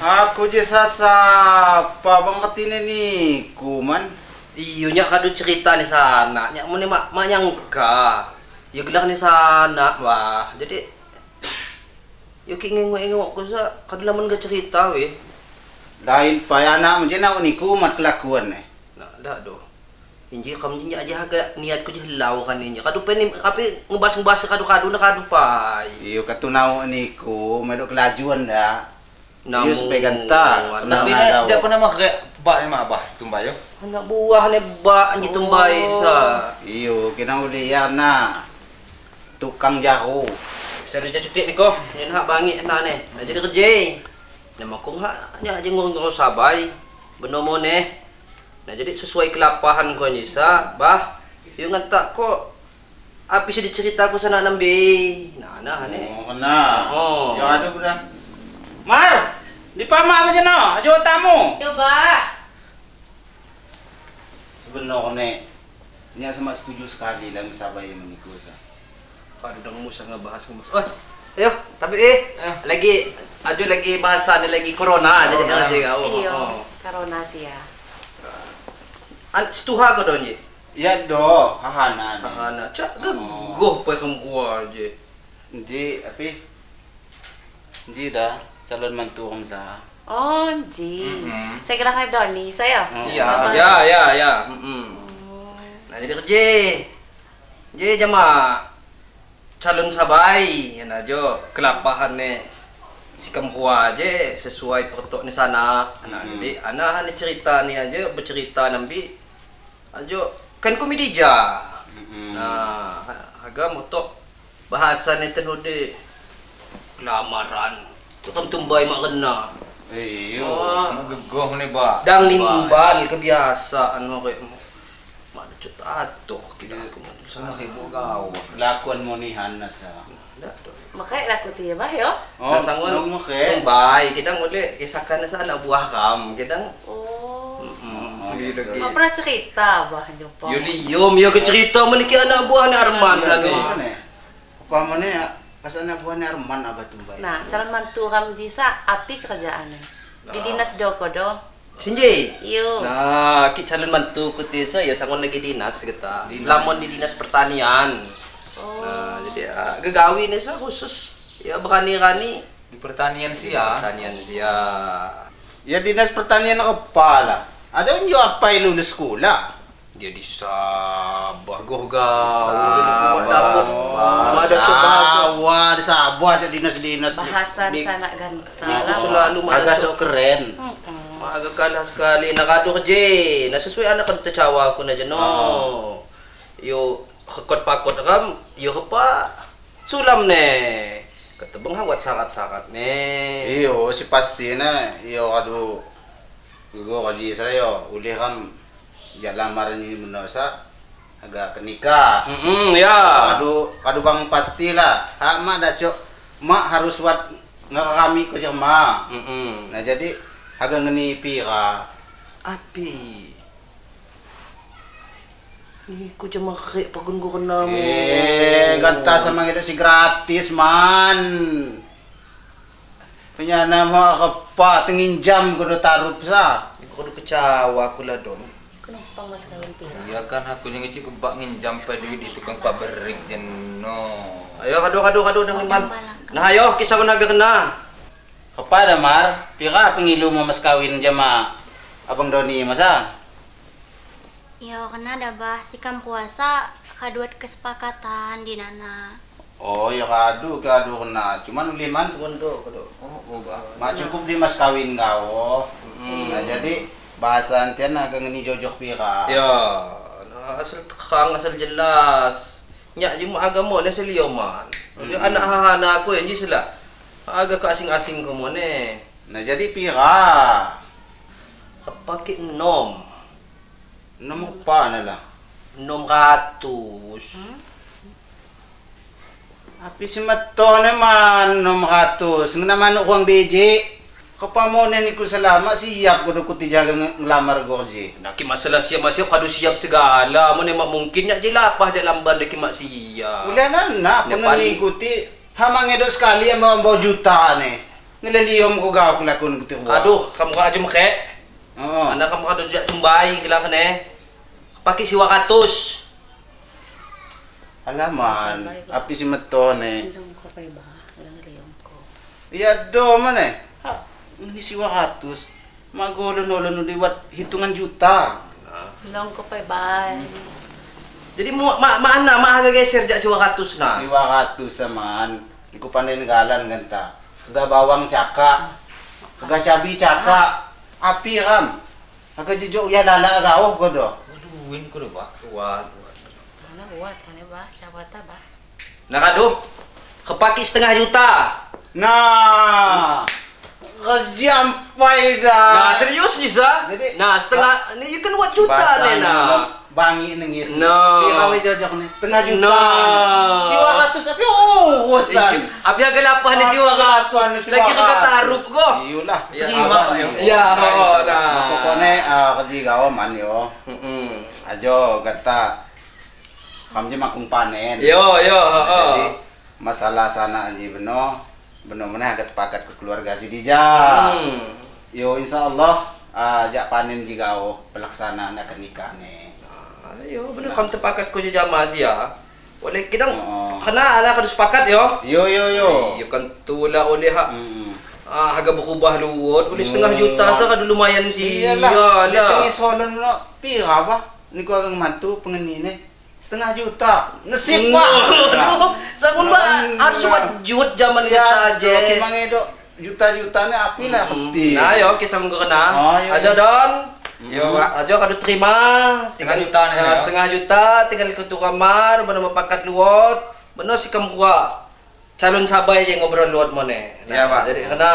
Speaker 1: Aku je sapa banget ini nih, kuman.
Speaker 4: Iyo nya kado cerita ni sana. Nya mo ni mak nyangka. Yo gelang ni sana, wah. Jadi yo kingeng-ngeng ko sa kado lamun ga cerita we.
Speaker 1: Lain pa anak mo je na ni kumat kelakuan eh.
Speaker 4: Nah, dah do. Inji kam jinja aja haga niat ko je helaw kaninya. Kado pen kape ngebas-ngebas kado-kado na kado pai.
Speaker 1: Iyo katunaw ni ku, medok kelajuan dah.
Speaker 4: Namun,
Speaker 1: Iyo supaya ganta.
Speaker 6: Nanti nih, jangan pernah pakai Ba yang abah tumbayo.
Speaker 4: Anak buah ni bak ni tumbai sa.
Speaker 1: Iyo, kinaulian na. Tukang jago.
Speaker 4: Saya dah cuti ni ko. Ni nak bangi anak ni. Nak jadi kerja. Nama kong ha nya je ngurung sabai. Beno mo ni. Nah jadi sesuai kelapahan ko ni sa, bah. Yung nganta ko api sih dicerita ko sana nambi. Nah ni.
Speaker 1: Oh, kena.
Speaker 4: Oh.
Speaker 1: Yo aduh udah. Mar, di pama aja no, ajo tamu.
Speaker 3: Yo ba.
Speaker 1: Sebenarnya, nya sama setuju sekali lang sabay menikah sa.
Speaker 4: Kado dang mo sa nga bahas ng mas. Ayo, tapi lagi ajo lagi bahasa ni lagi corona jadi aja kau.
Speaker 3: Iyo, karona siya.
Speaker 4: An situha ko don ye.
Speaker 1: Ya do, hahana.
Speaker 4: Ana, cak gagoh pa kang kuha aja.
Speaker 1: Hindi, api. Hindi dah, calon mantu kong sa.
Speaker 3: Oh, Ji. Saya kira kay Donnie, saya.
Speaker 6: Iya.
Speaker 4: Ya. Nah jadi kerja. Jadi jama calon sabay, yan aja kelapahan ni si kamkuha aja sesuai pertok ni sana. Nah jadi anak ni cerita ni aja bercerita nambi aja kan komedi ja. Nah agak motok bahasa ni tenode kelamaran. Tu kam tumbay makena.
Speaker 1: Iyo.
Speaker 6: Magagoh ni ba.
Speaker 4: Dang nimbal kebiasaan mo kay mana cut atuh kita ko man
Speaker 6: Sana kay bugaw.
Speaker 1: Lakuan mo ni Hana sa.
Speaker 3: Makay laku tiya ba, yo?
Speaker 1: Oh,
Speaker 4: Nasangon
Speaker 1: nung mo ke.
Speaker 4: tumbay kidang uli isakan na sa anak buah kam kidang
Speaker 3: Oh.
Speaker 4: lagi.
Speaker 3: Apa pernah cerita ba kanyo po?
Speaker 4: Yuliyom yo cerita man ki anak buah ni Arman ni.
Speaker 1: Apa mo ni kas anak buah ni Arman abah tumbay.
Speaker 3: Nah, calon mantu Ram Jisa, api kerjaannya. Di dinas Joko do.
Speaker 4: Sinji.
Speaker 3: Iyo.
Speaker 4: Nah, ki calon mantu ko ti sa ya sangon lagi dinas kita. Lamon di dinas pertanian.
Speaker 3: Oh.
Speaker 4: Nah, jadi gagawin ni sa khusus ya berani-rani
Speaker 6: Di pertanian siya.
Speaker 4: pertanian siya.
Speaker 1: Ya dinas pertanian kepala. Ada yung apa lulus sekolah.
Speaker 4: Jadi sabah goh-goh.
Speaker 6: Sabah.
Speaker 4: Ada coba
Speaker 1: Wah, di Sabah sa dinas-dinas.
Speaker 3: Bahasan
Speaker 4: di-
Speaker 3: sana ganta.
Speaker 4: Aku selalu
Speaker 1: Agak so keren.
Speaker 4: agak kalah sekali nakado kerja. Nasusuai anak kan tercawa aku na dyan, no. Yo kekot pakot ram, yo kepa sulam ne. Ketebeng hawat sakat-sakat ne.
Speaker 1: Iyo, si pasti na. Iyo kadu. Gugo kaji sayo. Uli kam. Ya lamaran ni menosa. Agak kenikah.
Speaker 4: Ya.
Speaker 1: Kadu bang pasti lah. Ha, mak dah cok. Mak harus buat kami ko jang mak. Nah jadi agak ngenipi ka.
Speaker 4: Api. Iku cuma kayak pagun ko kena mo.
Speaker 1: Ganta sama kita si gratis man. Penyana mo kepa tingin jam kudu tarup sa.
Speaker 4: Iku kudu kecewa aku lah don.
Speaker 3: Kenapa mas kawin tiya?
Speaker 6: Iya kan aku yang ngecik kebak nginjam pa duit di tukang pabrik jen no.
Speaker 4: Ayo kado nang liman. Nah ayo kisah ko naga kena.
Speaker 1: Kepada mar, pira pengilu mo mas kawin jama abang Doni masa.
Speaker 2: Yo kena ada bah sikam puasa kaduat kesepakatan di nana.
Speaker 1: Oh ya kadu kena. Cuman uliman
Speaker 4: Kondo.
Speaker 6: Oh ba.
Speaker 1: mak cukup di mas kawin kau. Nah jadi bahasan tian agak ngeni jojok pira.
Speaker 4: Ya, nah, asal tekang asal jelas. Nya je mo agama ni asal man. Jadi anak hahana aku yang je sila. Agak ke asing-asing ko mo ne.
Speaker 1: Nah jadi pira.
Speaker 4: Kapake nom.
Speaker 1: Nomor pa na lah.
Speaker 4: Nom ratus.
Speaker 1: Api si Mato naman, nomor ratus. Nga naman ako ang beji. Kapamonan ni ko salama, siap ko ko tijagang ngelamar gorji.
Speaker 4: Nak masalah siap kadu siap segala. Mo ne mak mungkin nya je lapah je lamban de kimak siap.
Speaker 1: Ulan na,
Speaker 4: Nepal.
Speaker 1: puno ikuti. Hamang edo sekali ang mga juta ne. Nilaliyom ko gaw kulakon ko tiwa.
Speaker 4: Aduh, kamu ka aja make.
Speaker 1: Oo.
Speaker 4: Anak kamu kadu jak tumbay kila kene. Paki si 100.
Speaker 1: Alaman, api si Mato ne.
Speaker 3: Ilang ko pa ba? Ilang liyong ko.
Speaker 1: Iya do man eh. Ha, hindi si 100. Magolon-olon uliwat hitungan juta.
Speaker 3: Ilang ko pa ba?
Speaker 4: Jadi maana geser jak si 100 na.
Speaker 1: Si 100 saman. Di ko panay nagalan ganta. Kaga bawang caka. Kaga cabi caka. Api ram. Agak jujur ya lala gawah ko do.
Speaker 6: Waduhin ko do ba?
Speaker 4: Waduh.
Speaker 3: Mana buat kan ya, Bah? Siapa tahu, Bah?
Speaker 4: Nah kado, kepake 1,5 juta.
Speaker 1: Nah, kerja ampai dah.
Speaker 4: Nah serius Nisa?
Speaker 1: Jadi-
Speaker 4: Nah setengah, ini kan buat juta nih nah.
Speaker 1: Bangi nengis.
Speaker 4: No.
Speaker 1: Pirawe jajak nih 1,5 juta.
Speaker 4: No.
Speaker 1: Siwa ratus tapi wosan.
Speaker 4: Abi agak lapah nih si Waga. Lagi ke taruh ko.
Speaker 1: Iyalah.
Speaker 6: Terima, Pak, ya.
Speaker 4: Iya, oh, nah.
Speaker 1: Pokoknya kerja gawa man yo. Ajo kata kami makung panen.
Speaker 4: Yo,
Speaker 1: Jadi masalah sana aja beno mana agak pakat ke keluarga si Dija. Yo insya Allah ajak panen juga pelaksanaan akan nikah nih.
Speaker 4: Ayo, bener kamu terpakat ko jama sih ya. Oleh kita
Speaker 1: Oo.
Speaker 4: kana anak harus sepakat yo.
Speaker 1: Yo.
Speaker 4: Iyo kan tula oleh ha. Harga berubah luwot, oleh 1,5 juta sa kada lumayan sih.
Speaker 1: Iyalah.
Speaker 4: Iyalah.
Speaker 1: Ini soalnya no pira ba? Ni ko agang mantu pengenine 1,5 juta. Nasib pa.
Speaker 4: Aduh, sangun ba harus buat jut zaman kita aja.
Speaker 1: Oke mangedo juta-jutanya api lah penting.
Speaker 4: Nah, yo kisah minggu kena.
Speaker 1: Oh, iya,
Speaker 4: Aja
Speaker 1: iya.
Speaker 4: Don.
Speaker 6: Yo, Pak.
Speaker 4: Aja kado terima.
Speaker 6: 1,5 juta nih, ya.
Speaker 4: 1,5 juta tinggal ke tu kamar, bener mapakat luot. Bener si kamu gua calon sabai aja ngobrol luot mana.
Speaker 6: Iya, Pak.
Speaker 4: Jadi kena.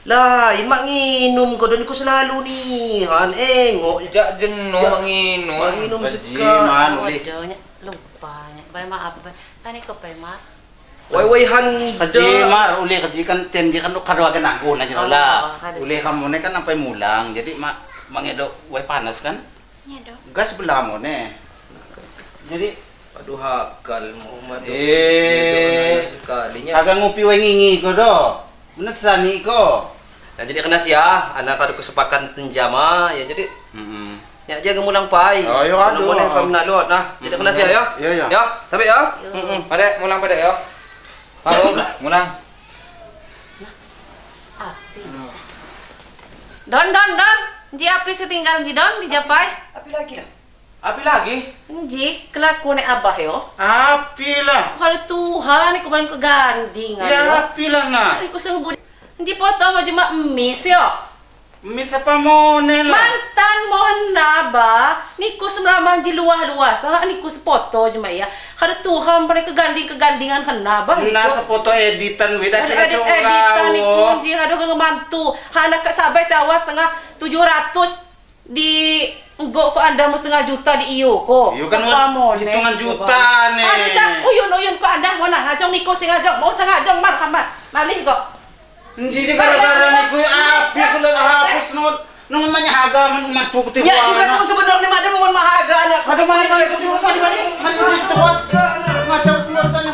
Speaker 4: Lah, ini mak nginum ko don ko selalu nih. Han engok.
Speaker 6: Jak jenuh
Speaker 4: Ya.
Speaker 6: manginum.
Speaker 4: Mak nginum
Speaker 1: Baji,
Speaker 4: sekali.
Speaker 1: man. Uli.
Speaker 3: Waduh, lupa. Bay maaf, Bay. Tani ko Bay maaf.
Speaker 4: Wai han
Speaker 1: Kerja mar, uli kerja kan janji kan kadwa kan aku na
Speaker 3: Oh,
Speaker 1: lah.
Speaker 3: kada.
Speaker 1: Uli kamu ne kan sampai mulang, jadi mangedo wai panas kan?
Speaker 2: Ya dong.
Speaker 1: Gas belah mo ne. Jadi
Speaker 4: Aduh hakal Muhammad. Sekalinya.
Speaker 1: agak ngopi wai ngingi ko do. Benet sani ko.
Speaker 4: Nah jadi kena sih ya, anak kado kesepakan tenjama ya jadi ya aja gemulang pai.
Speaker 1: Oh, iya, aduh.
Speaker 4: Boleh kamu nalot nah. Jadi kena sih ya.
Speaker 1: Iya.
Speaker 4: Ya, tapi ya.
Speaker 6: Pada mulang pada yo. Pak, mulang.
Speaker 3: Api bisa. Don. Ji api setinggal Ji Don di Japai.
Speaker 4: Tapi lagi lah.
Speaker 6: Api lagi?
Speaker 3: Ji, kelakuan abah yo.
Speaker 1: Api lah.
Speaker 3: Kalau Tuhan, aku paling keganding
Speaker 1: Ya api lah na.
Speaker 3: Aku sanggup. Di foto mau cuma emis yo.
Speaker 1: Mis apa mo ne lah.
Speaker 3: Mantan mohon naba, niku semramang ji luah-luah, sah niku sepoto cuma ya. Kada Tuhan paling kegandingan kena bah.
Speaker 1: Na sa foto editan weda cuma
Speaker 3: editan niku ji ada kang mantu. Hanak sabai cawa setengah 700 di enggak ko anda mau 1,5 juta di iyo ko.
Speaker 1: Iyo kan hitungan juta nih.
Speaker 3: Ada dah uyun ko anda mana ngajong niku sing ngajong mau sengajong marhamat. Malih kok.
Speaker 1: Hindi gara-gara ni kuya api ko lang hapos nung manyahaga man mantuk ti
Speaker 4: Ya juga sebenarnya mak ada mohon mahaga anak.
Speaker 1: Kada man ito mali macam keluarga ni